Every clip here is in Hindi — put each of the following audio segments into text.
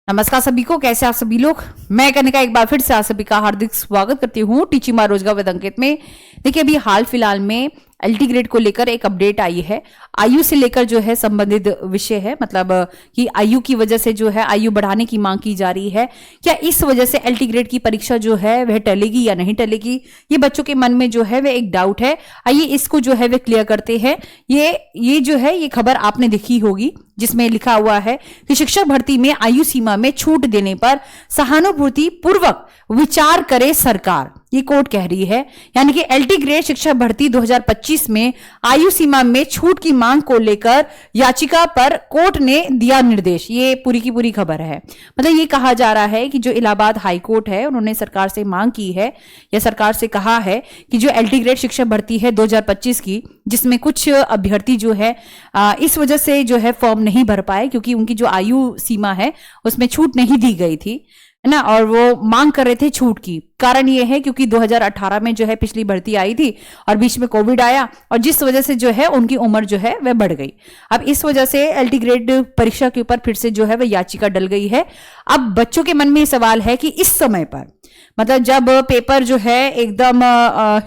नमस्कार सभी को, कैसे आप सभी लोग। मैं कनिका एक बार फिर से आप सभी का हार्दिक स्वागत करती हूँ टीचिंग माय रोजगार विद अंकित में। देखिए, अभी हाल फिलहाल में एलटी ग्रेड को लेकर एक अपडेट आई है। आयु से लेकर जो है संबंधित विषय है, मतलब कि आयु की वजह से जो है आयु बढ़ाने की मांग की जा रही है। क्या इस वजह से एलटी ग्रेड की परीक्षा जो है वह टलेगी या नहीं टलेगी, ये बच्चों के मन में जो है वह एक डाउट है। आइए इसको जो है वह क्लियर करते हैं। ये जो है ये खबर आपने देखी होगी, जिसमें लिखा हुआ है कि शिक्षक भर्ती में आयु सीमा में छूट देने पर सहानुभूति पूर्वक विचार करे सरकार, ये कोर्ट कह रही है। यानी कि एलटी ग्रेड शिक्षक भर्ती 2025 में आयु सीमा में छूट की मांग को लेकर याचिका पर कोर्ट ने दिया निर्देश। ये पूरी की पूरी खबर है। मतलब ये कहा जा रहा है कि जो इलाहाबाद हाई कोर्ट है, उन्होंने सरकार से मांग की है या सरकार से कहा है कि जो एलटी ग्रेड शिक्षक भर्ती है 2025 की, जिसमें कुछ अभ्यर्थी जो है इस वजह से जो है फॉर्म नहीं भर पाए क्योंकि उनकी जो आयु सीमा है उसमें छूट नहीं दी गई थी, है ना, और वो मांग कर रहे थे छूट की। कारण ये है क्योंकि 2018 में जो है पिछली भर्ती आई थी और बीच में कोविड आया, और जिस वजह से जो है उनकी उम्र जो है वह बढ़ गई। अब इस वजह से एलटी ग्रेड परीक्षा के ऊपर फिर से जो है वह याचिका डल गई है। अब बच्चों के मन में ये सवाल है कि इस समय पर, मतलब जब पेपर जो है एकदम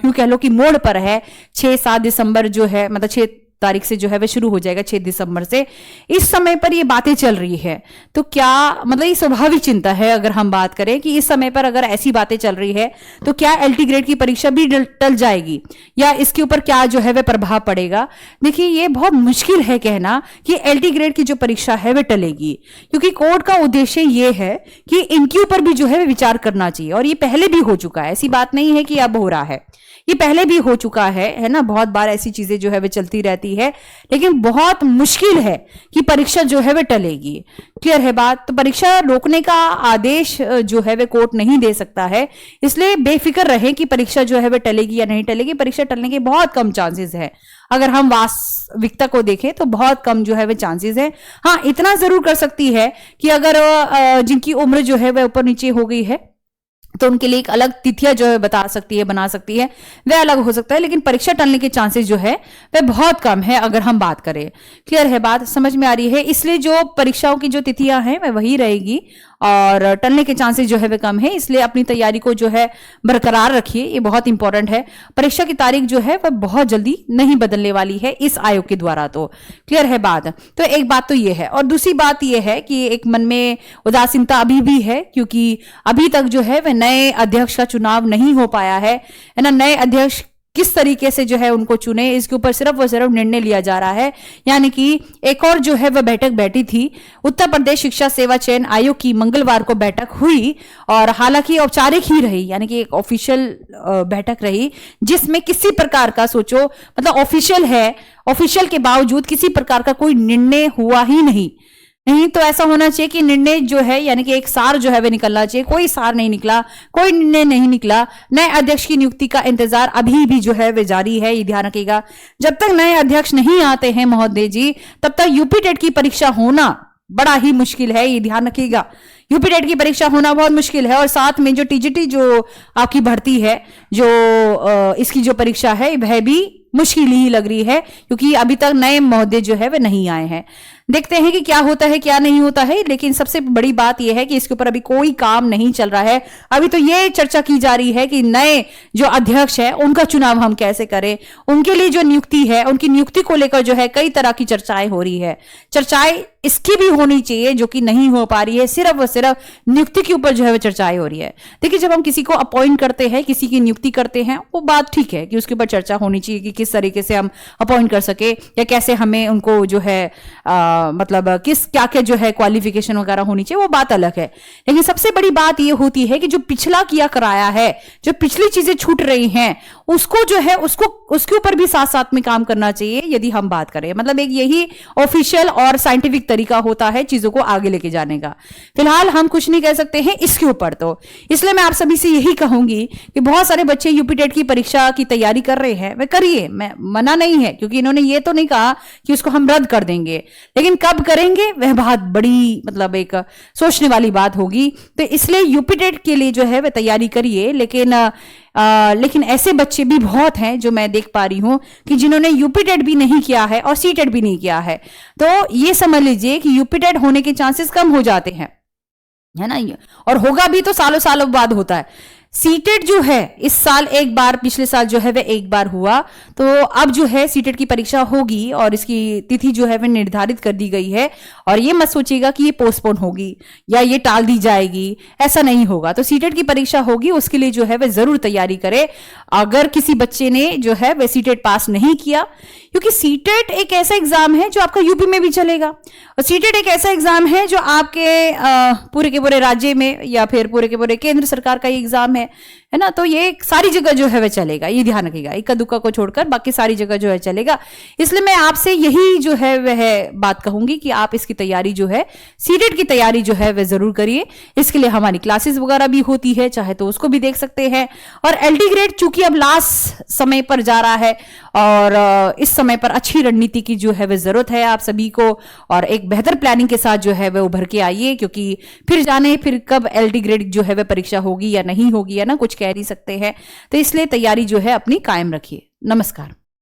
यूं कह लो कि मोड़ पर है, 6-7 दिसंबर जो है, मतलब 6 तारीख से जो है वह शुरू हो जाएगा, 6 दिसंबर से। इस समय पर ये बातें चल रही है, तो क्या मतलब ये स्वाभाविक चिंता है अगर हम बात करें कि इस समय पर अगर ऐसी बातें चल रही है तो क्या एलटी ग्रेड की परीक्षा भी टल जाएगी या इसके ऊपर क्या जो है वह प्रभाव पड़ेगा। देखिए, ये बहुत मुश्किल है कहना कि एलटी ग्रेड की जो परीक्षा है वह टलेगी, क्योंकि कोर्ट का उद्देश्य ये है कि इनके ऊपर भी जो है विचार करना चाहिए। और ये पहले भी हो चुका है, ऐसी बात नहीं है कि अब हो रहा है, ये पहले भी हो चुका है ना। बहुत बार ऐसी चीजें जो है वह चलती रहती है, लेकिन बहुत मुश्किल है कि परीक्षा जो है वह टलेगी। क्लियर है बात। तो परीक्षा रोकने का आदेश जो है वह कोर्ट नहीं दे सकता है, इसलिए बेफिक्र रहे कि परीक्षा जो है वह टलेगी या नहीं टलेगी। परीक्षा टलने के बहुत कम चांसेस है, अगर हम वास्तविकता को देखें तो बहुत कम जो है वह चांसेस है। हाँ, इतना जरूर कर सकती है कि अगर जिनकी उम्र जो है वह ऊपर नीचे हो गई है तो उनके लिए एक अलग तिथियां जो है बना सकती है, वह अलग हो सकता है, लेकिन परीक्षा टलने के चांसेस जो है वह बहुत कम है अगर हम बात करें। क्लियर है बात, समझ में आ रही है। इसलिए जो परीक्षाओं की जो तिथियां हैं वह वही रहेगी और टलने के चांसेस जो है वह कम है। इसलिए अपनी तैयारी को जो है बरकरार रखिए, ये बहुत इंपॉर्टेंट है। परीक्षा की तारीख जो है वह बहुत जल्दी नहीं बदलने वाली है इस आयोग के द्वारा। तो क्लियर है बात। तो एक बात तो ये है, और दूसरी बात ये है कि एक मन में उदासीनता अभी भी है, क्योंकि अभी तक जो है वह नए अध्यक्ष का चुनाव नहीं हो पाया है ना। नए अध्यक्ष किस तरीके से जो है उनको चुने, इसके ऊपर सिर्फ और सिर्फ निर्णय लिया जा रहा है। यानी कि एक और जो है वह बैठक बैठी थी, उत्तर प्रदेश शिक्षा सेवा चयन आयोग की मंगलवार को बैठक हुई, और हालांकि औपचारिक ही रही, यानी कि एक ऑफिशियल बैठक रही, जिसमें किसी प्रकार का, सोचो मतलब ऑफिशियल है, ऑफिशियल के बावजूद किसी प्रकार का कोई निर्णय हुआ ही नहीं। तो ऐसा होना चाहिए कि निर्णय जो है, यानी कि एक सार जो है वह निकलना चाहिए। कोई सार नहीं निकला, कोई निर्णय नहीं निकला। नए अध्यक्ष की नियुक्ति का इंतजार अभी भी जो है वह जारी है, ये ध्यान रखिएगा। जब तक नए अध्यक्ष नहीं आते हैं महोदय जी, तब तक यूपी टेट की परीक्षा होना बड़ा ही मुश्किल है, ये ध्यान रखिएगा। यूपी टेट की परीक्षा होना बहुत मुश्किल है, और साथ में जो टीजीटी जो आपकी भर्ती है, जो इसकी जो परीक्षा है वह भी मुश्किल ही लग रही है, क्योंकि अभी तक नए महोदय जो है वे नहीं आए हैं। देखते हैं कि क्या होता है क्या नहीं होता है, लेकिन सबसे बड़ी बात यह है कि इसके ऊपर अभी कोई काम नहीं चल रहा है। अभी तो ये चर्चा की जा रही है कि नए जो अध्यक्ष है उनका चुनाव हम कैसे करें, उनके लिए जो नियुक्ति है, उनकी नियुक्ति को लेकर जो है कई तरह की चर्चाएं हो रही है। चर्चाएं इसकी भी होनी चाहिए जो कि नहीं हो पा रही है, सिर्फ और सिर्फ नियुक्ति के ऊपर जो है वो चर्चाएं हो रही है। देखिए, जब हम किसी को अपॉइंट करते हैं, किसी की नियुक्ति करते हैं, वो बात ठीक है कि उसके ऊपर चर्चा होनी चाहिए कि किस तरीके से हम अपॉइंट कर सके, या कैसे हमें उनको जो है मतलब किस क्या क्या जो है क्वालिफिकेशन वगैरह होनी चाहिए, वो बात अलग है। लेकिन सबसे बड़ी बात ये होती है कि जो पिछला किया कराया है, जो पिछली चीजें छूट रही हैं, उसको जो है उसके ऊपर भी साथ साथ में काम करना चाहिए यदि हम बात करें। मतलब एक यही ऑफिशियल और साइंटिफिक तरीका होता है चीजों को आगे लेके जाने का। फिलहाल हम कुछ नहीं कह सकते हैं इसके ऊपर, तो इसलिए मैं आप सभी से यही कहूंगी कि बहुत सारे बच्चे यूपी टेट की परीक्षा की तैयारी कर रहे हैं, वे करिए, मैं मना नहीं है, क्योंकि इन्होंने ये तो नहीं कहा कि उसको हम रद्द कर देंगे, लेकिन कब करेंगे वह बहुत बड़ी मतलब एक सोचने वाली बात होगी। तो इसलिए यूपी टेट के लिए जो है वह तैयारी करिए, लेकिन ऐसे बच्चे भी बहुत हैं जो मैं देख पा रही हूं कि जिन्होंने यूपी टेट भी नहीं किया है और सी टेट भी नहीं किया है। तो ये समझ लीजिए कि यूपी टेट होने के चांसेस कम हो जाते हैं। है ना ये, और होगा भी तो सालों सालों बाद होता है। सीटेट जो है इस साल एक बार, पिछले साल जो है वह एक बार हुआ, तो अब जो है सीटेट की परीक्षा होगी और इसकी तिथि जो है वह निर्धारित कर दी गई है। और ये मत सोचिएगा कि ये पोस्टपोन होगी या ये टाल दी जाएगी, ऐसा नहीं होगा। तो सीटेट की परीक्षा होगी, उसके लिए जो है वह जरूर तैयारी करे। अगर किसी बच्चे ने जो है वह सीटेट पास नहीं किया, क्योंकि सीटेट एक ऐसा एग्जाम है जो आपका यूपी में भी चलेगा, और सीटेट एक ऐसा एग्जाम है जो आपके पूरे के पूरे राज्य में या फिर पूरे के पूरे केंद्र सरकार का ही एग्जाम है ना। तो ये सारी जगह जो है वह चलेगा, ये ध्यान रखिएगा, इक्का दुक्का को छोड़कर बाकी सारी जगह जो है चलेगा। इसलिए मैं आपसे यही जो है वह बात कहूंगी कि आप इसकी तैयारी जो है, सीटेट की तैयारी जो है वह जरूर करिए। इसके लिए हमारी क्लासेस वगैरह भी होती है, चाहे तो उसको भी देख सकते हैं। और एलटी ग्रेड चूंकि अब लास्ट समय पर जा रहा है और इस समय पर अच्छी रणनीति की जो है वह जरूरत है आप सभी को, और एक बेहतर प्लानिंग के साथ जो है वह उभर के आइए, क्योंकि फिर जाने फिर कब एलटी ग्रेड जो है वह परीक्षा होगी या नहीं होगी, है ना, कुछ कह नहीं सकते हैं। तो इसलिए तैयारी जो है अपनी कायम रखिए। नमस्कार।